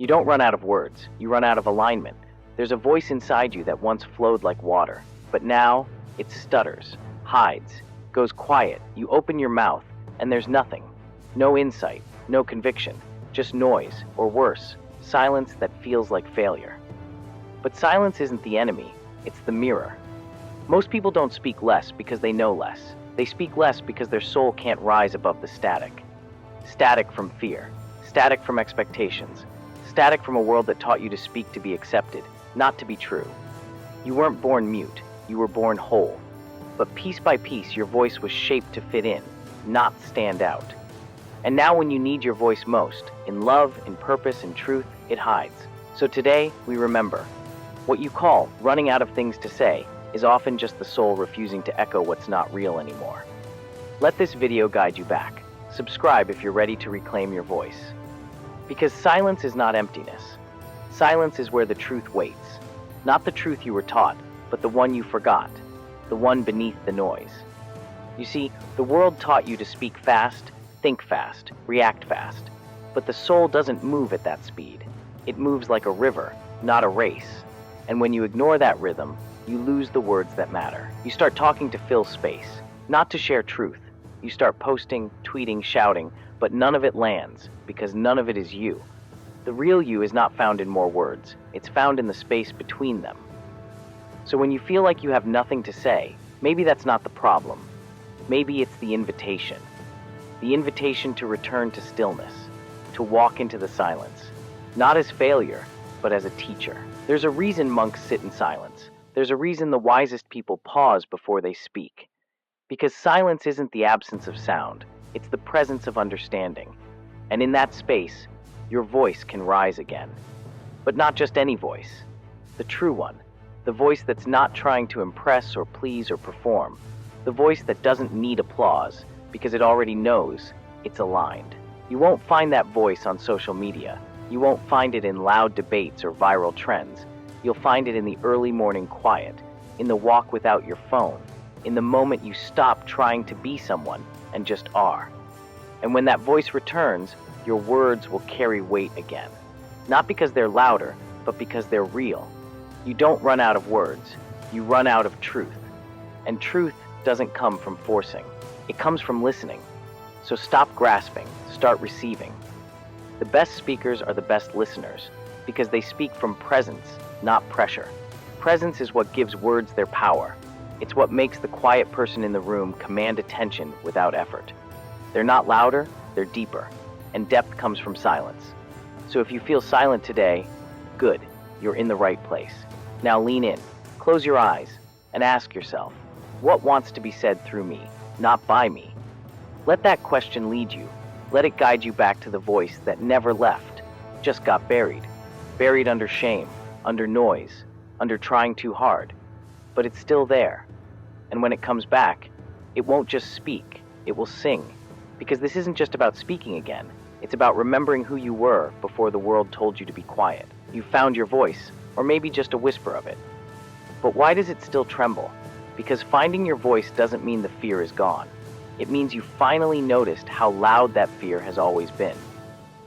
You don't run out of words, you run out of alignment. There's a voice inside you that once flowed like water, but now it stutters, hides, goes quiet. You open your mouth, and there's nothing. No insight, no conviction, just noise, or worse, silence that feels like failure. But silence isn't the enemy, it's the mirror. Most people don't speak less because they know less. They speak less because their soul can't rise above the static. Static from fear, static from expectations, static from a world that taught you to speak to be accepted, not to be true. You weren't born mute, you were born whole. But piece by piece, your voice was shaped to fit in, not stand out. And now when you need your voice most, in love, in purpose, in truth, it hides. So today, we remember. What you call running out of things to say is often just the soul refusing to echo what's not real anymore. Let this video guide you back. Subscribe if you're ready to reclaim your voice. Because silence is not emptiness. Silence is where the truth waits. Not the truth you were taught, but the one you forgot. The one beneath the noise. You see, the world taught you to speak fast, think fast, react fast. But the soul doesn't move at that speed. It moves like a river, not a race. And when you ignore that rhythm, you lose the words that matter. You start talking to fill space, not to share truth. You start posting, tweeting, shouting, but none of it lands, because none of it is you. The real you is not found in more words. It's found in the space between them. So when you feel like you have nothing to say, maybe that's not the problem. Maybe it's the invitation. The invitation to return to stillness, to walk into the silence, not as failure, but as a teacher. There's a reason monks sit in silence. There's a reason the wisest people pause before they speak. Because silence isn't the absence of sound, it's the presence of understanding. And in that space, your voice can rise again. But not just any voice. The true one. The voice that's not trying to impress or please or perform. The voice that doesn't need applause because it already knows it's aligned. You won't find that voice on social media. You won't find it in loud debates or viral trends. You'll find it in the early morning quiet, in the walk without your phone, in the moment you stop trying to be someone and just are. And when that voice returns, your words will carry weight again. Not because they're louder, but because they're real. You don't run out of words, you run out of truth. And truth doesn't come from forcing, it comes from listening. So stop grasping, start receiving. The best speakers are the best listeners, because they speak from presence, not pressure. Presence is what gives words their power. It's what makes the quiet person in the room command attention without effort. They're not louder, they're deeper, and depth comes from silence. So if you feel silent today, good, you're in the right place. Now lean in, close your eyes, and ask yourself, what wants to be said through me, not by me? Let that question lead you. Let it guide you back to the voice that never left, just got buried. Buried under shame, under noise, under trying too hard. But it's still there. And when it comes back, it won't just speak, it will sing. Because this isn't just about speaking again. It's about remembering who you were before the world told you to be quiet. You found your voice, or maybe just a whisper of it. But why does it still tremble? Because finding your voice doesn't mean the fear is gone. It means you finally noticed how loud that fear has always been.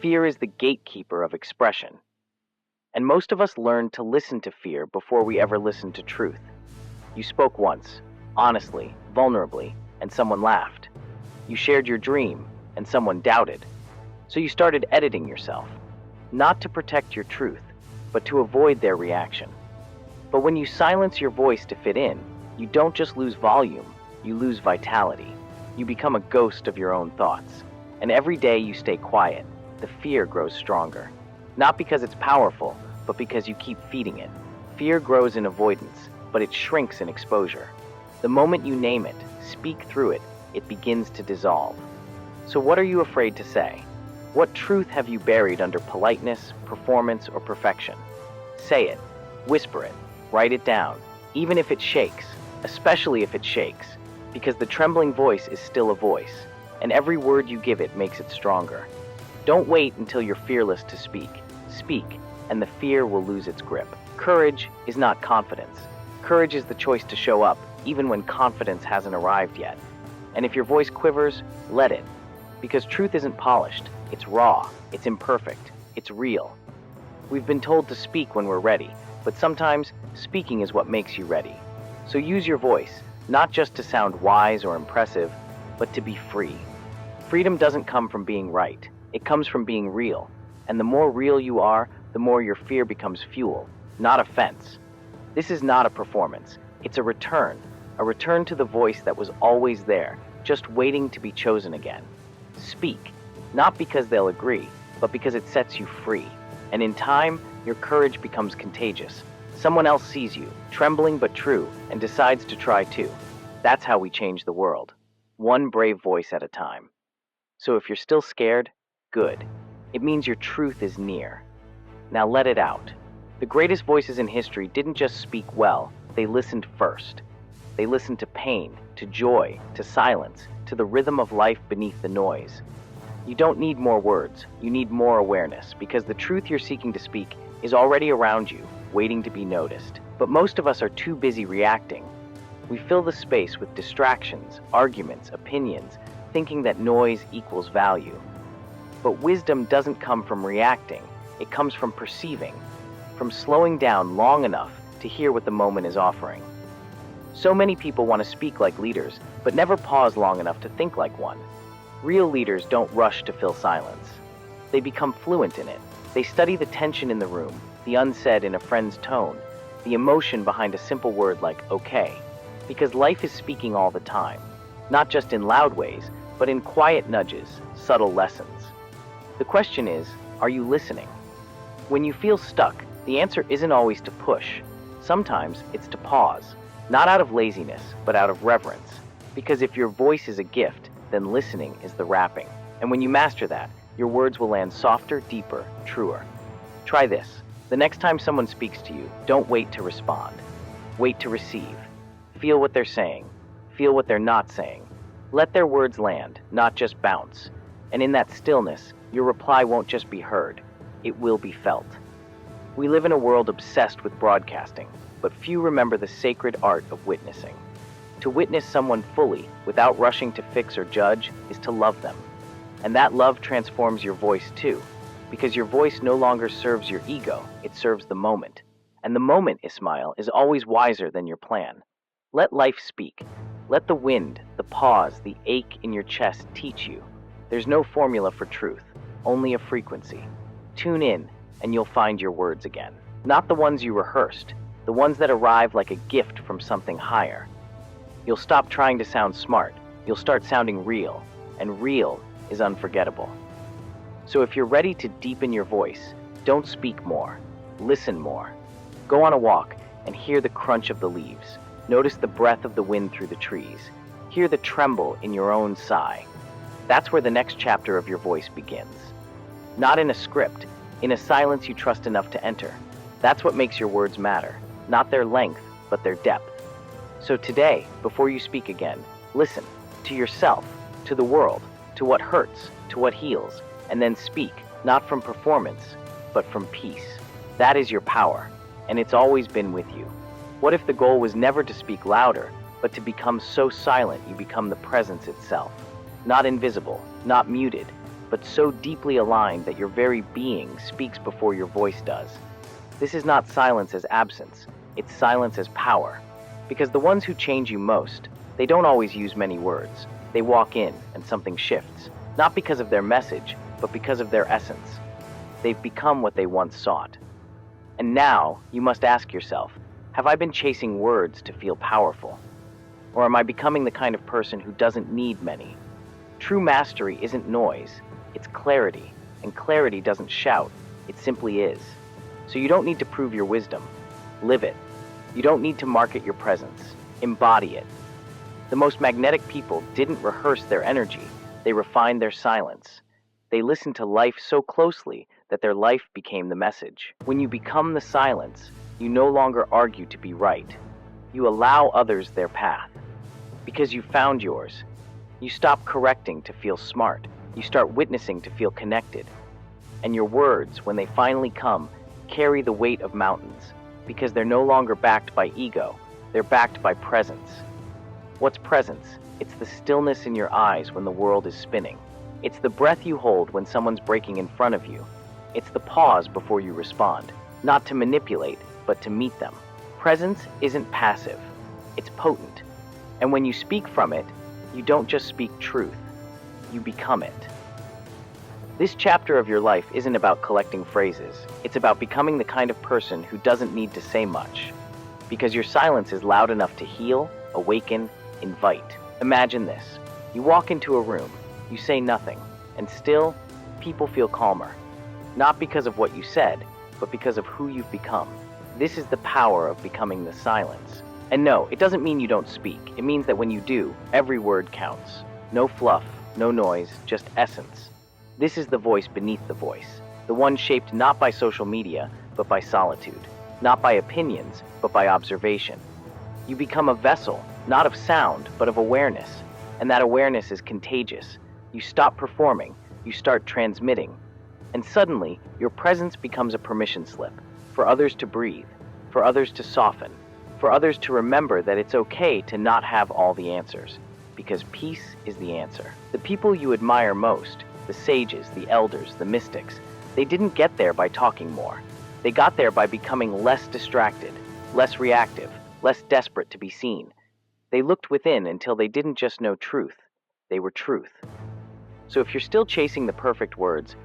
Fear is the gatekeeper of expression. And most of us learned to listen to fear before we ever listened to truth. You spoke once, honestly, vulnerably, and someone laughed. You shared your dream, and someone doubted. So you started editing yourself, not to protect your truth, but to avoid their reaction. But when you silence your voice to fit in, you don't just lose volume, you lose vitality. You become a ghost of your own thoughts. And every day you stay quiet, the fear grows stronger. Not because it's powerful, but because you keep feeding it. Fear grows in avoidance, but it shrinks in exposure. The moment you name it, speak through it, it begins to dissolve. So what are you afraid to say? What truth have you buried under politeness, performance, or perfection? Say it, whisper it, write it down, even if it shakes, especially if it shakes, because the trembling voice is still a voice, and every word you give it makes it stronger. Don't wait until you're fearless to speak. Speak, and the fear will lose its grip. Courage is not confidence. Courage is the choice to show up, even when confidence hasn't arrived yet. And if your voice quivers, let it. Because truth isn't polished, it's raw, it's imperfect, it's real. We've been told to speak when we're ready, but sometimes speaking is what makes you ready. So use your voice, not just to sound wise or impressive, but to be free. Freedom doesn't come from being right. It comes from being real. And the more real you are, the more your fear becomes fuel, not offense. This is not a performance. It's a return to the voice that was always there, just waiting to be chosen again. Speak, not because they'll agree, but because it sets you free. And in time, your courage becomes contagious. Someone else sees you, trembling but true, and decides to try too. That's how we change the world, one brave voice at a time. So if you're still scared, good. It means your truth is near. Now let it out. The greatest voices in history didn't just speak well, they listened first. They listened to pain, to joy, to silence, to the rhythm of life beneath the noise. You don't need more words, you need more awareness, because the truth you're seeking to speak is already around you, waiting to be noticed. But most of us are too busy reacting. We fill the space with distractions, arguments, opinions, thinking that noise equals value. But wisdom doesn't come from reacting, it comes from perceiving, from slowing down long enough to hear what the moment is offering. So many people want to speak like leaders, but never pause long enough to think like one. Real leaders don't rush to fill silence. They become fluent in it. They study the tension in the room, the unsaid in a friend's tone, the emotion behind a simple word like okay, because life is speaking all the time, not just in loud ways, but in quiet nudges, subtle lessons. The question is, are you listening? When you feel stuck, the answer isn't always to push. Sometimes it's to pause, not out of laziness, but out of reverence. Because if your voice is a gift, then listening is the wrapping. And when you master that, your words will land softer, deeper, truer. Try this. The next time someone speaks to you, don't wait to respond. Wait to receive. Feel what they're saying. Feel what they're not saying. Let their words land, not just bounce. And in that stillness, your reply won't just be heard, it will be felt. We live in a world obsessed with broadcasting, but few remember the sacred art of witnessing. To witness someone fully, without rushing to fix or judge, is to love them. And that love transforms your voice too, because your voice no longer serves your ego, it serves the moment. And the moment, Ismail, is always wiser than your plan. Let life speak. Let the wind, the pause, the ache in your chest teach you. There's no formula for truth, only a frequency. Tune in, and you'll find your words again. Not the ones you rehearsed, the ones that arrive like a gift from something higher. You'll stop trying to sound smart. You'll start sounding real, and real is unforgettable. So if you're ready to deepen your voice, don't speak more, listen more. Go on a walk and hear the crunch of the leaves. Notice the breath of the wind through the trees. Hear the tremble in your own sigh. That's where the next chapter of your voice begins. Not in a script, in a silence you trust enough to enter. That's what makes your words matter, not their length, but their depth. So today, before you speak again, listen to yourself, to the world, to what hurts, to what heals, and then speak, not from performance, but from peace. That is your power, and it's always been with you. What if the goal was never to speak louder, but to become so silent you become the presence itself? Not invisible, not muted, but so deeply aligned that your very being speaks before your voice does. This is not silence as absence, it's silence as power. Because the ones who change you most, they don't always use many words. They walk in and something shifts, not because of their message, but because of their essence. They've become what they once sought. And now, you must ask yourself, have I been chasing words to feel powerful? Or am I becoming the kind of person who doesn't need many? True mastery isn't noise, it's clarity, and clarity doesn't shout, it simply is. So you don't need to prove your wisdom, live it. You don't need to market your presence, embody it. The most magnetic people didn't rehearse their energy, they refined their silence. They listened to life so closely that their life became the message. When you become the silence, you no longer argue to be right. You allow others their path. Because you found yours. You stop correcting to feel smart. You start witnessing to feel connected. And your words, when they finally come, carry the weight of mountains. Because they're no longer backed by ego. They're backed by presence. What's presence? It's the stillness in your eyes when the world is spinning. It's the breath you hold when someone's breaking in front of you. It's the pause before you respond, not to manipulate, but to meet them. Presence isn't passive, it's potent. And when you speak from it, you don't just speak truth, you become it. This chapter of your life isn't about collecting phrases. It's about becoming the kind of person who doesn't need to say much. Because your silence is loud enough to heal, awaken, invite. Imagine this. You walk into a room, you say nothing, and still, people feel calmer. Not because of what you said, but because of who you've become. This is the power of becoming the silence. And no, it doesn't mean you don't speak. It means that when you do, every word counts. No fluff, no noise, just essence. This is the voice beneath the voice, the one shaped not by social media, but by solitude, not by opinions, but by observation. You become a vessel, not of sound, but of awareness, and that awareness is contagious. You stop performing, you start transmitting, and suddenly, your presence becomes a permission slip for others to breathe, for others to soften, for others to remember that it's okay to not have all the answers, because peace is the answer. The people you admire most, the sages, the elders, the mystics, they didn't get there by talking more. They got there by becoming less distracted, less reactive, less desperate to be seen. They looked within until they didn't just know truth, they were truth. So if you're still chasing the perfect words,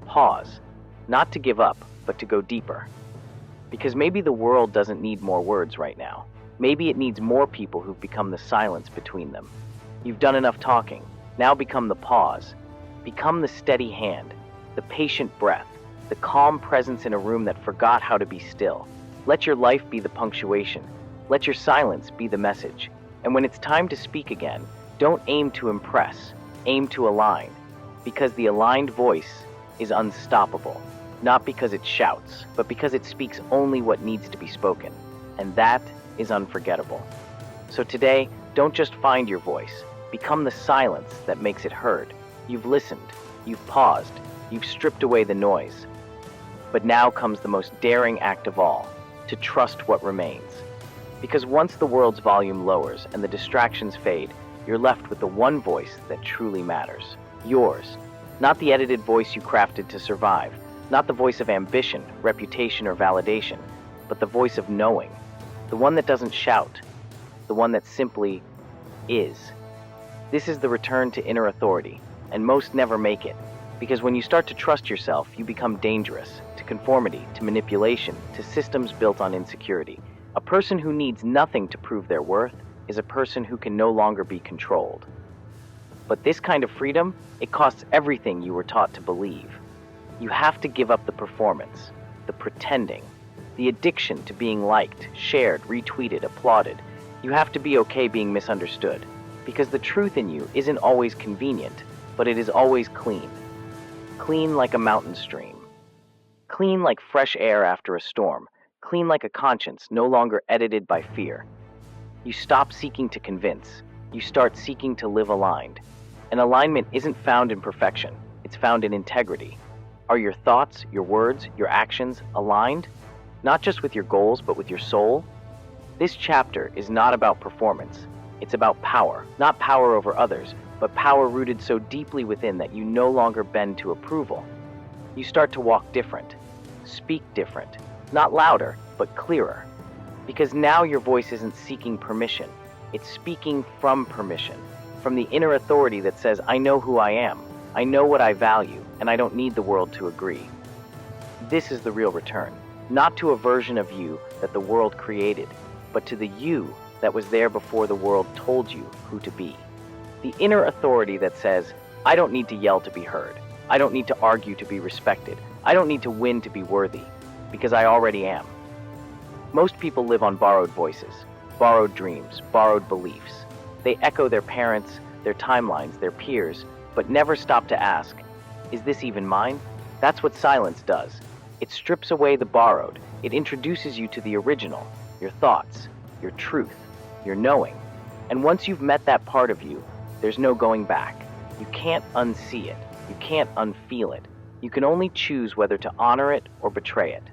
pause, not to give up, but to go deeper. Because maybe the world doesn't need more words right now. Maybe it needs more people who've become the silence between them. You've done enough talking. Now become the pause. Become the steady hand, the patient breath, the calm presence in a room that forgot how to be still. Let your life be the punctuation. Let your silence be the message. And when it's time to speak again, don't aim to impress, aim to align. Because the aligned voice is unstoppable. Not because it shouts, but because it speaks only what needs to be spoken. And that is unforgettable. So today, don't just find your voice. Become the silence that makes it heard. You've listened, you've paused, you've stripped away the noise. But now comes the most daring act of all, to trust what remains. Because once the world's volume lowers and the distractions fade, you're left with the one voice that truly matters. Yours. Not the edited voice you crafted to survive, not the voice of ambition, reputation, or validation, but the voice of knowing. The one that doesn't shout, the one that simply is. This is the return to inner authority. And most never make it, because when you start to trust yourself, you become dangerous to conformity, to manipulation, to systems built on insecurity. A person who needs nothing to prove their worth is a person who can no longer be controlled. But this kind of freedom, it costs everything you were taught to believe. You have to give up the performance, the pretending, the addiction to being liked, shared, retweeted, applauded. You have to be okay being misunderstood, because the truth in you isn't always convenient, but it is always clean. Clean like a mountain stream. Clean like fresh air after a storm. Clean like a conscience no longer edited by fear. You stop seeking to convince. You start seeking to live aligned. And alignment isn't found in perfection. It's found in integrity. Are your thoughts, your words, your actions aligned? Not just with your goals, but with your soul? This chapter is not about performance. It's about power. Not power over others, but power rooted so deeply within that you no longer bend to approval. You start to walk different, speak different, not louder, but clearer. Because now your voice isn't seeking permission, it's speaking from permission, from the inner authority that says, I know who I am, I know what I value, and I don't need the world to agree. This is the real return, not to a version of you that the world created, but to the you that was there before the world told you who to be. The inner authority that says, I don't need to yell to be heard. I don't need to argue to be respected. I don't need to win to be worthy, because I already am. Most people live on borrowed voices, borrowed dreams, borrowed beliefs. They echo their parents, their timelines, their peers, but never stop to ask, is this even mine? That's what silence does. It strips away the borrowed. It introduces you to the original, your thoughts, your truth, your knowing. And once you've met that part of you, there's no going back. You can't unsee it. You can't unfeel it. You can only choose whether to honor it or betray it.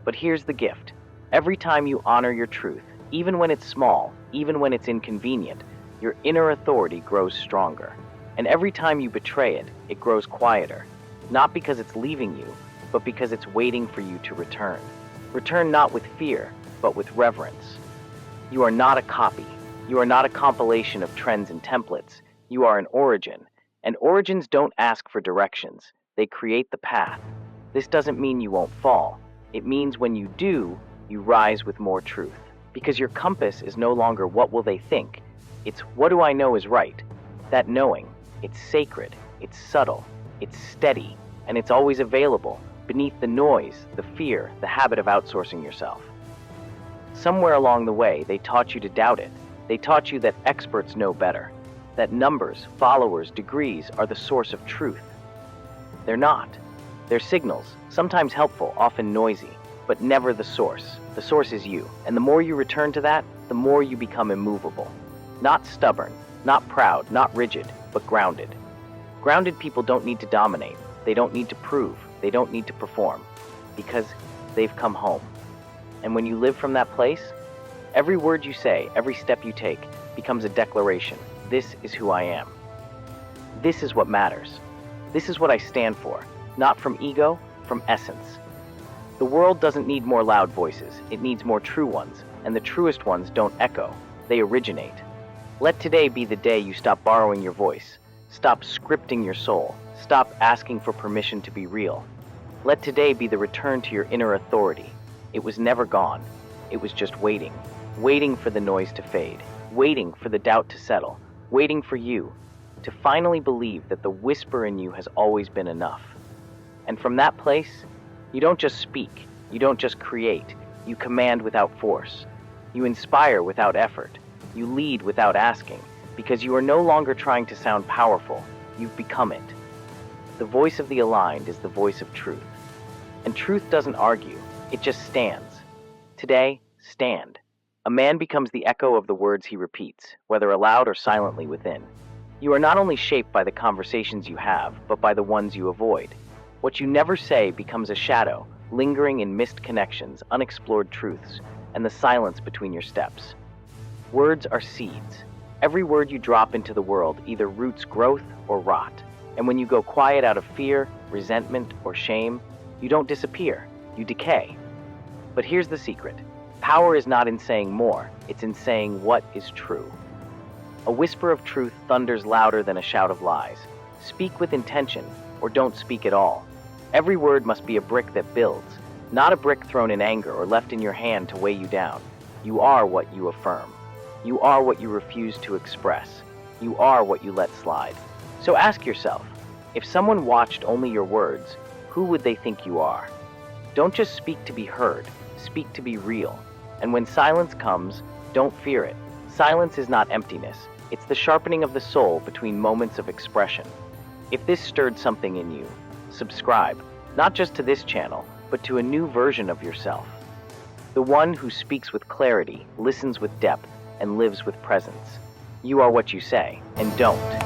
But here's the gift. Every time you honor your truth, even when it's small, even when it's inconvenient, your inner authority grows stronger. And every time you betray it, it grows quieter. Not because it's leaving you, but because it's waiting for you to return. Return not with fear, but with reverence. You are not a copy. You are not a compilation of trends and templates. You are an origin, and origins don't ask for directions. They create the path. This doesn't mean you won't fall. It means when you do, you rise with more truth. Because your compass is no longer what will they think. It's what do I know is right. That knowing, it's sacred, it's subtle, it's steady, and it's always available beneath the noise, the fear, the habit of outsourcing yourself. Somewhere along the way, they taught you to doubt it. They taught you that experts know better, that numbers, followers, degrees are the source of truth. They're not. They're signals, sometimes helpful, often noisy, but never the source. The source is you, and the more you return to that, the more you become immovable. Not stubborn, not proud, not rigid, but grounded. Grounded people don't need to dominate. They don't need to prove. They don't need to perform, because they've come home. And when you live from that place, every word you say, every step you take, becomes a declaration. This is who I am. This is what matters. This is what I stand for, not from ego, from essence. The world doesn't need more loud voices. It needs more true ones, and the truest ones don't echo. They originate. Let today be the day you stop borrowing your voice, stop scripting your soul, stop asking for permission to be real. Let today be the return to your inner authority. It was never gone. It was just waiting. Waiting for the noise to fade. Waiting for the doubt to settle. Waiting for you to finally believe that the whisper in you has always been enough. And from that place, you don't just speak. You don't just create. You command without force. You inspire without effort. You lead without asking, because you are no longer trying to sound powerful. You've become it. The voice of the aligned is the voice of truth. And truth doesn't argue. It just stands. Today, stand. A man becomes the echo of the words he repeats, whether aloud or silently within. You are not only shaped by the conversations you have, but by the ones you avoid. What you never say becomes a shadow, lingering in missed connections, unexplored truths, and the silence between your steps. Words are seeds. Every word you drop into the world either roots growth or rot. And when you go quiet out of fear, resentment, or shame, you don't disappear, you decay. But here's the secret. Power is not in saying more, it's in saying what is true. A whisper of truth thunders louder than a shout of lies. Speak with intention, or don't speak at all. Every word must be a brick that builds, not a brick thrown in anger or left in your hand to weigh you down. You are what you affirm. You are what you refuse to express. You are what you let slide. So ask yourself, if someone watched only your words, who would they think you are? Don't just speak to be heard, speak to be real. And when silence comes, don't fear it. Silence is not emptiness. It's the sharpening of the soul between moments of expression. If this stirred something in you, subscribe, not just to this channel, but to a new version of yourself. The one who speaks with clarity, listens with depth, and lives with presence. You are what you say, and don't.